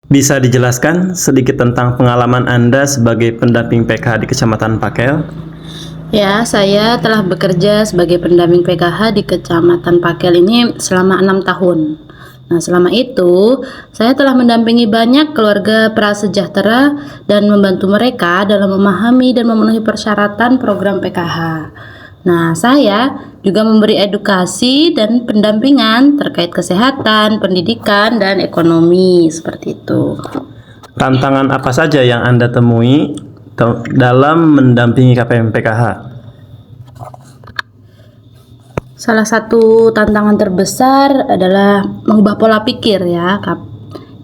Bisa dijelaskan sedikit tentang pengalaman Anda sebagai pendamping PKH di Kecamatan Pakel? Ya, saya telah bekerja sebagai pendamping PKH di Kecamatan Pakel ini selama 6 tahun. Nah, selama itu saya telah mendampingi banyak keluarga prasejahtera dan membantu mereka dalam memahami dan memenuhi persyaratan program PKH. Nah, saya juga memberi edukasi dan pendampingan terkait kesehatan, pendidikan, dan ekonomi seperti itu. Tantangan apa saja yang Anda temui dalam mendampingi KPM PKH? Salah satu tantangan terbesar adalah mengubah pola pikir ya.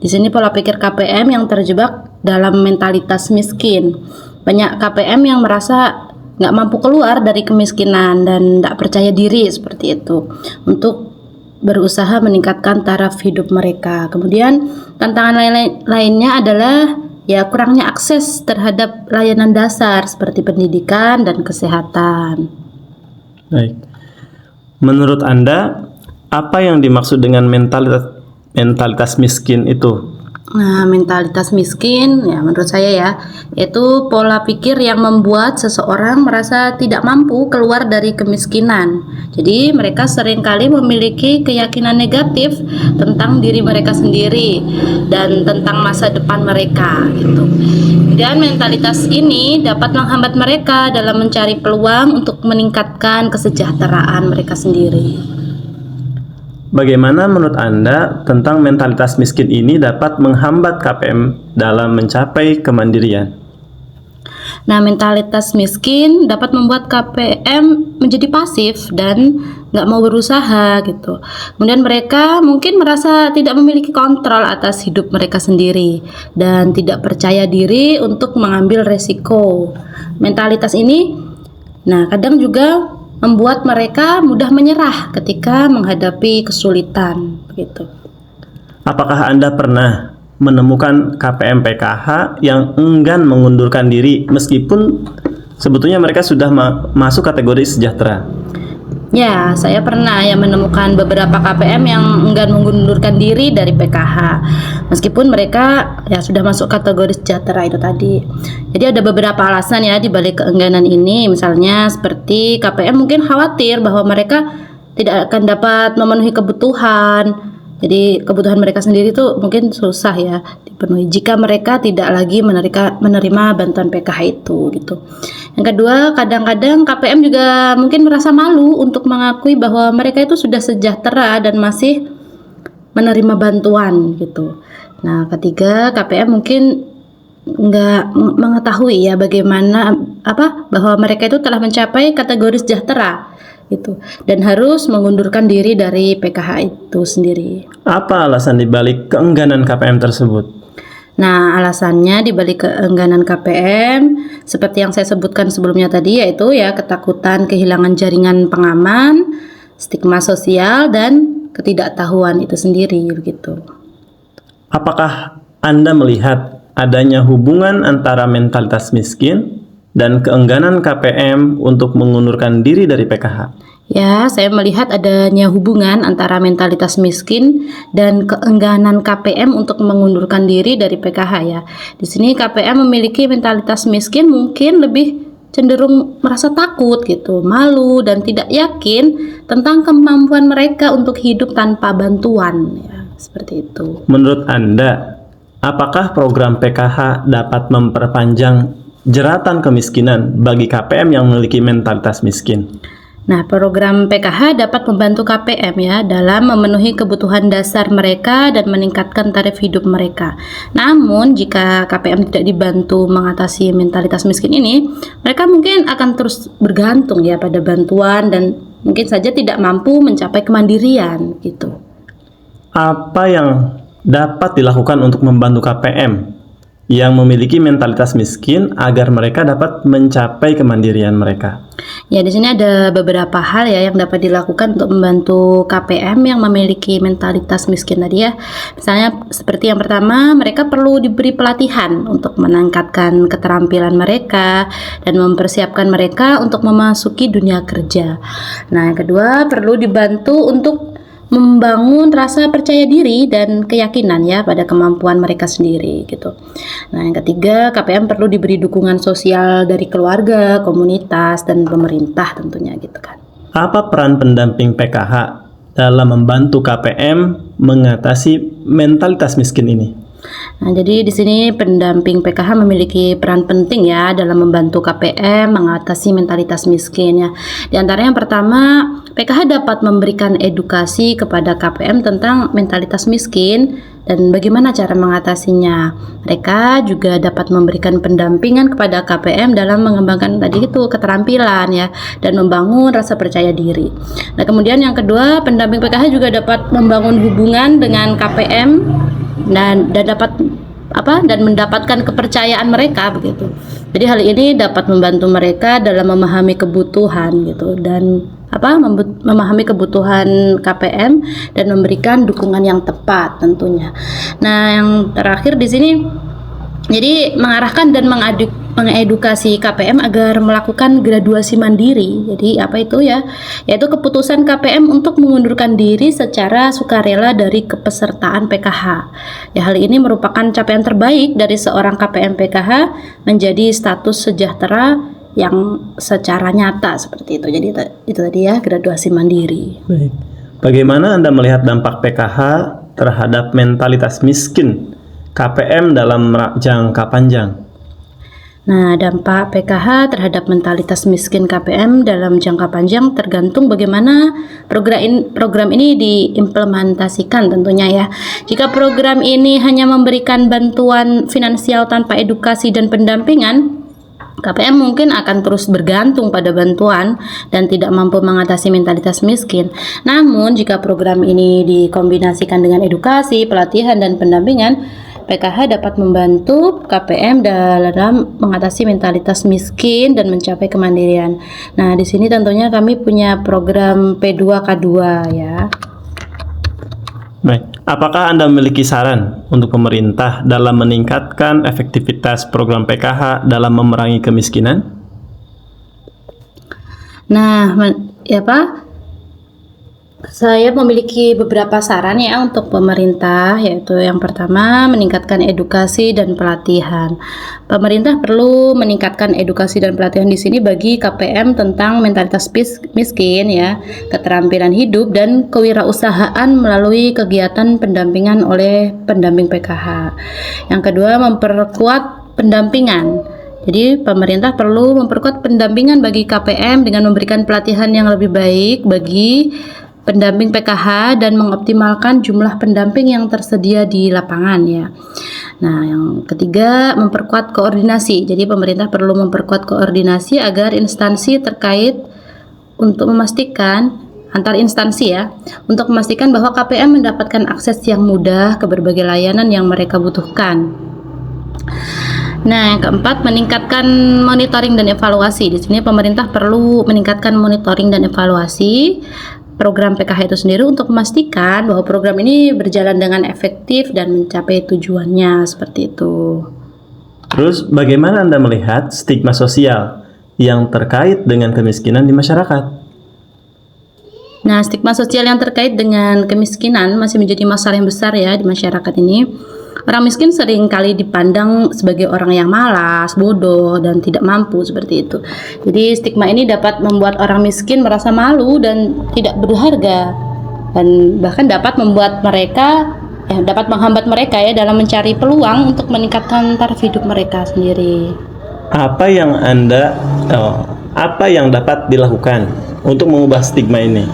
Di sini pola pikir KPM yang terjebak dalam mentalitas miskin. Banyak KPM yang merasa nggak mampu keluar dari kemiskinan dan nggak percaya diri seperti itu untuk berusaha meningkatkan taraf hidup mereka. Kemudian tantangan lainnya adalah ya kurangnya akses terhadap layanan dasar seperti pendidikan dan kesehatan. Baik. Menurut Anda, apa yang dimaksud dengan mentalitas miskin itu? Nah, mentalitas miskin, ya menurut saya ya, itu pola pikir yang membuat seseorang merasa tidak mampu keluar dari kemiskinan. Jadi mereka seringkali memiliki keyakinan negatif tentang diri mereka sendiri dan tentang masa depan mereka gitu. Kemudian mentalitas ini dapat menghambat mereka dalam mencari peluang untuk meningkatkan kesejahteraan mereka sendiri. Bagaimana menurut Anda tentang mentalitas miskin ini dapat menghambat KPM dalam mencapai kemandirian? Nah, mentalitas miskin dapat membuat KPM menjadi pasif dan nggak mau berusaha gitu. Kemudian mereka mungkin merasa tidak memiliki kontrol atas hidup mereka sendiri dan tidak percaya diri untuk mengambil resiko. Mentalitas ini, nah kadang juga membuat mereka mudah menyerah ketika menghadapi kesulitan gitu. Apakah Anda pernah menemukan KPM PKH yang enggan mengundurkan diri meskipun sebetulnya mereka sudah masuk kategori sejahtera? Ya, saya pernah ya menemukan beberapa KPM yang enggan mengundurkan diri dari PKH meskipun mereka ya sudah masuk kategori sejahtera itu tadi. Jadi ada beberapa alasan ya di balik keengganan ini, misalnya seperti KPM mungkin khawatir bahwa mereka tidak akan dapat memenuhi kebutuhan. Jadi kebutuhan mereka sendiri tuh mungkin susah ya dipenuhi jika mereka tidak lagi menerima bantuan PKH itu gitu. Yang kedua, kadang-kadang KPM juga mungkin merasa malu untuk mengakui bahwa mereka itu sudah sejahtera dan masih menerima bantuan gitu. Nah, ketiga, KPM mungkin nggak mengetahui ya bagaimana bahwa mereka itu telah mencapai kategori sejahtera gitu dan harus mengundurkan diri dari PKH itu sendiri. Apa alasan dibalik keengganan KPM tersebut? Nah, alasannya dibalik keengganan KPM seperti yang saya sebutkan sebelumnya tadi, yaitu ya ketakutan kehilangan jaringan pengaman, stigma sosial, dan ketidaktahuan itu sendiri begitu. Apakah Anda melihat adanya hubungan antara mentalitas miskin dan keengganan KPM untuk mengundurkan diri dari PKH? Ya, saya melihat adanya hubungan antara mentalitas miskin dan keengganan KPM untuk mengundurkan diri dari PKH ya. Di sini KPM memiliki mentalitas miskin mungkin lebih cenderung merasa takut gitu, malu dan tidak yakin tentang kemampuan mereka untuk hidup tanpa bantuan ya, seperti itu. Menurut Anda, apakah program PKH dapat memperpanjang jeratan kemiskinan bagi KPM yang memiliki mentalitas miskin? Nah, program PKH dapat membantu KPM ya dalam memenuhi kebutuhan dasar mereka dan meningkatkan taraf hidup mereka. Namun, jika KPM tidak dibantu mengatasi mentalitas miskin ini, mereka mungkin akan terus bergantung ya pada bantuan dan mungkin saja tidak mampu mencapai kemandirian gitu. Apa yang dapat dilakukan untuk membantu KPM yang memiliki mentalitas miskin agar mereka dapat mencapai kemandirian mereka? Ya, di sini ada beberapa hal ya yang dapat dilakukan untuk membantu KPM yang memiliki mentalitas miskin tadi ya. Misalnya seperti yang pertama, mereka perlu diberi pelatihan untuk meningkatkan keterampilan mereka dan mempersiapkan mereka untuk memasuki dunia kerja. Nah, yang kedua, perlu dibantu untuk membangun rasa percaya diri dan keyakinan ya pada kemampuan mereka sendiri gitu. Nah, yang ketiga, KPM perlu diberi dukungan sosial dari keluarga, komunitas, dan pemerintah tentunya gitu kan. Apa peran pendamping PKH dalam membantu KPM mengatasi mentalitas miskin ini? Nah, jadi di sini pendamping PKH memiliki peran penting ya dalam membantu KPM mengatasi mentalitas miskin ya. Di antara yang pertama, PKH dapat memberikan edukasi kepada KPM tentang mentalitas miskin dan bagaimana cara mengatasinya. Mereka juga dapat memberikan pendampingan kepada KPM dalam mengembangkan tadi itu keterampilan ya dan membangun rasa percaya diri. Nah, kemudian yang kedua, pendamping PKH juga dapat membangun hubungan dengan KPM dan mendapatkan kepercayaan mereka begitu. Jadi hal ini dapat membantu mereka dalam memahami kebutuhan gitu dan memahami kebutuhan KPM dan memberikan dukungan yang tepat tentunya. Nah, yang terakhir di sini jadi mengarahkan dan mengedukasi KPM agar melakukan graduasi mandiri. Jadi apa itu ya? Yaitu keputusan KPM untuk mengundurkan diri secara sukarela dari kepesertaan PKH. Ya, hal ini merupakan capaian terbaik dari seorang KPM PKH menjadi status sejahtera yang secara nyata seperti itu. Jadi itu tadi ya, graduasi mandiri. Baik. Bagaimana Anda melihat dampak PKH terhadap mentalitas miskin KPM dalam jangka panjang? Nah, dampak PKH terhadap mentalitas miskin KPM dalam jangka panjang tergantung bagaimana program ini diimplementasikan tentunya ya. Jika program ini hanya memberikan bantuan finansial tanpa edukasi dan pendampingan, KPM mungkin akan terus bergantung pada bantuan dan tidak mampu mengatasi mentalitas miskin. Namun, jika program ini dikombinasikan dengan edukasi, pelatihan, dan pendampingan, PKH dapat membantu KPM dalam mengatasi mentalitas miskin dan mencapai kemandirian. Nah, di sini tentunya kami punya program P2K2 ya. Baik. Apakah Anda memiliki saran untuk pemerintah dalam meningkatkan efektivitas program PKH dalam memerangi kemiskinan? Nah, saya memiliki beberapa saran ya untuk pemerintah, yaitu yang pertama meningkatkan edukasi dan pelatihan. Pemerintah perlu meningkatkan edukasi dan pelatihan di sini bagi KPM tentang mentalitas miskin ya, keterampilan hidup dan kewirausahaan melalui kegiatan pendampingan oleh pendamping PKH. Yang kedua, memperkuat pendampingan. Jadi pemerintah perlu memperkuat pendampingan bagi KPM dengan memberikan pelatihan yang lebih baik bagi pendamping PKH dan mengoptimalkan jumlah pendamping yang tersedia di lapangan ya. Nah, yang ketiga, memperkuat koordinasi. Jadi pemerintah perlu memperkuat koordinasi agar instansi terkait untuk memastikan antar instansi ya, untuk memastikan bahwa KPM mendapatkan akses yang mudah ke berbagai layanan yang mereka butuhkan. Nah, yang keempat, meningkatkan monitoring dan evaluasi. Di sini pemerintah perlu meningkatkan monitoring dan evaluasi program PKH itu sendiri untuk memastikan bahwa program ini berjalan dengan efektif dan mencapai tujuannya seperti itu. Terus bagaimana Anda melihat stigma sosial yang terkait dengan kemiskinan di masyarakat? Nah, stigma sosial yang terkait dengan kemiskinan masih menjadi masalah yang besar ya di masyarakat ini. Orang miskin sering kali dipandang sebagai orang yang malas, bodoh, dan tidak mampu seperti itu. Jadi stigma ini dapat membuat orang miskin merasa malu dan tidak berharga, dan bahkan dapat membuat mereka dapat menghambat mereka ya dalam mencari peluang untuk meningkatkan taraf hidup mereka sendiri. Apa yang dapat dilakukan untuk mengubah stigma ini?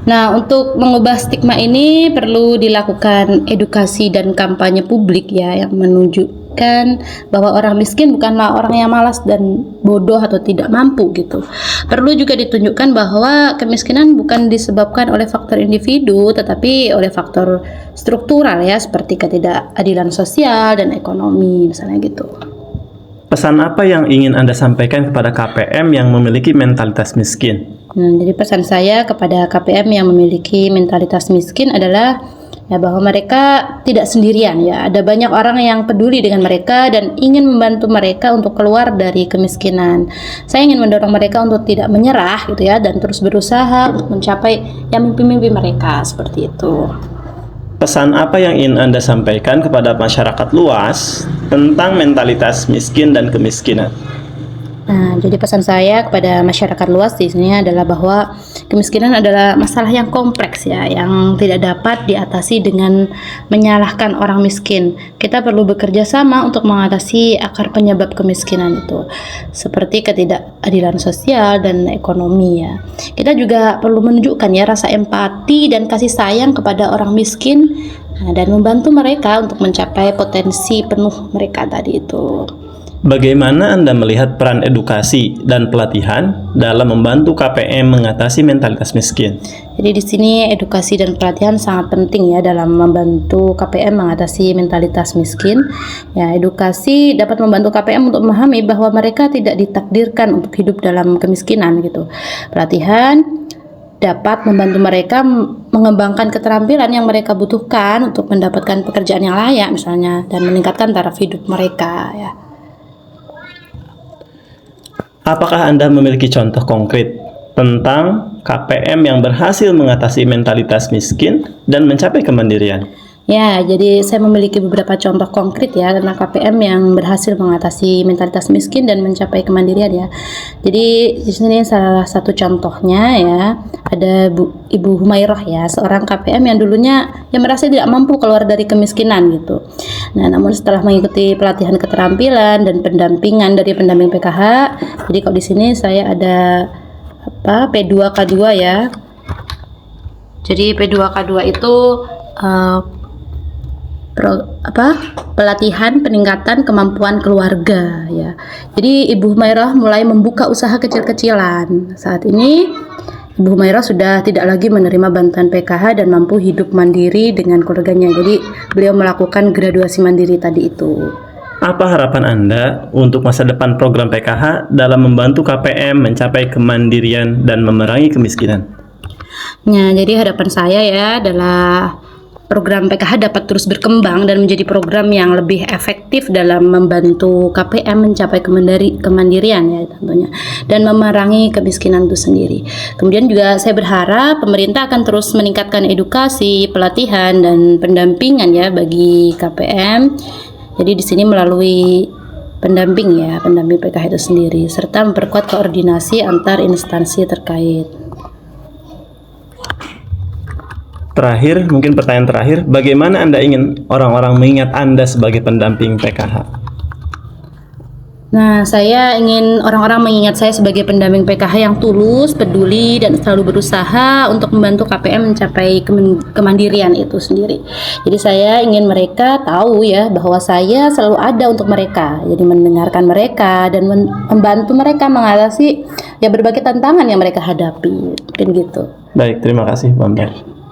Nah, untuk mengubah stigma ini perlu dilakukan edukasi dan kampanye publik ya, yang menunjukkan bahwa orang miskin bukanlah orang yang malas dan bodoh atau tidak mampu gitu. Perlu juga ditunjukkan bahwa kemiskinan bukan disebabkan oleh faktor individu, tetapi oleh faktor struktural ya, seperti ketidakadilan sosial dan ekonomi misalnya gitu. Pesan apa yang ingin Anda sampaikan kepada KPM yang memiliki mentalitas miskin? Nah, jadi pesan saya kepada KPM yang memiliki mentalitas miskin adalah ya bahwa mereka tidak sendirian ya. Ada banyak orang yang peduli dengan mereka dan ingin membantu mereka untuk keluar dari kemiskinan. Saya ingin mendorong mereka untuk tidak menyerah gitu ya dan terus berusaha untuk mencapai yang mimpi-mimpi mereka seperti itu. Pesan apa yang ingin Anda sampaikan kepada masyarakat luas tentang mentalitas miskin dan kemiskinan? Nah, jadi pesan saya kepada masyarakat luas di sini adalah bahwa kemiskinan adalah masalah yang kompleks ya, yang tidak dapat diatasi dengan menyalahkan orang miskin. Kita perlu bekerja sama untuk mengatasi akar penyebab kemiskinan itu, seperti ketidakadilan sosial dan ekonomi ya. Kita juga perlu menunjukkan ya rasa empati dan kasih sayang kepada orang miskin, dan membantu mereka untuk mencapai potensi penuh mereka tadi itu. Bagaimana Anda melihat peran edukasi dan pelatihan dalam membantu KPM mengatasi mentalitas miskin? Jadi di sini edukasi dan pelatihan sangat penting ya dalam membantu KPM mengatasi mentalitas miskin. Ya, edukasi dapat membantu KPM untuk memahami bahwa mereka tidak ditakdirkan untuk hidup dalam kemiskinan gitu. Pelatihan dapat membantu mereka mengembangkan keterampilan yang mereka butuhkan untuk mendapatkan pekerjaan yang layak misalnya dan meningkatkan taraf hidup mereka ya. Apakah Anda memiliki contoh konkret tentang KPM yang berhasil mengatasi mentalitas miskin dan mencapai kemandirian? Ya, jadi saya memiliki beberapa contoh konkret ya tentang KPM yang berhasil mengatasi mentalitas miskin dan mencapai kemandirian ya. Jadi di sini salah satu contohnya ya, ada Ibu Humairah ya, seorang KPM yang dulunya merasa tidak mampu keluar dari kemiskinan gitu. Nah, namun setelah mengikuti pelatihan keterampilan dan pendampingan dari pendamping PKH, jadi kalau di sini saya ada P2K2 ya. Jadi P2K2 itu pelatihan peningkatan kemampuan keluarga ya. Jadi Ibu Humairah mulai membuka usaha kecil-kecilan. Saat ini Ibu Humairah sudah tidak lagi menerima bantuan PKH dan mampu hidup mandiri dengan keluarganya. Jadi beliau melakukan graduasi mandiri tadi itu. Apa harapan Anda untuk masa depan program PKH dalam membantu KPM mencapai kemandirian dan memerangi kemiskinan? Nah, jadi harapan saya ya adalah program PKH dapat terus berkembang dan menjadi program yang lebih efektif dalam membantu KPM mencapai kemandirian ya tentunya dan memerangi kemiskinan itu sendiri. Kemudian juga saya berharap pemerintah akan terus meningkatkan edukasi, pelatihan dan pendampingan ya bagi KPM. Jadi di sini melalui pendamping PKH itu sendiri serta memperkuat koordinasi antar instansi terkait. Terakhir, mungkin pertanyaan terakhir, bagaimana Anda ingin orang-orang mengingat Anda sebagai pendamping PKH? Nah, saya ingin orang-orang mengingat saya sebagai pendamping PKH yang tulus, peduli, dan selalu berusaha untuk membantu KPM mencapai kemandirian itu sendiri. Jadi saya ingin mereka tahu ya bahwa saya selalu ada untuk mereka. Jadi mendengarkan mereka dan membantu mereka mengatasi berbagai tantangan yang mereka hadapi. Mungkin gitu. Baik, terima kasih Mbak.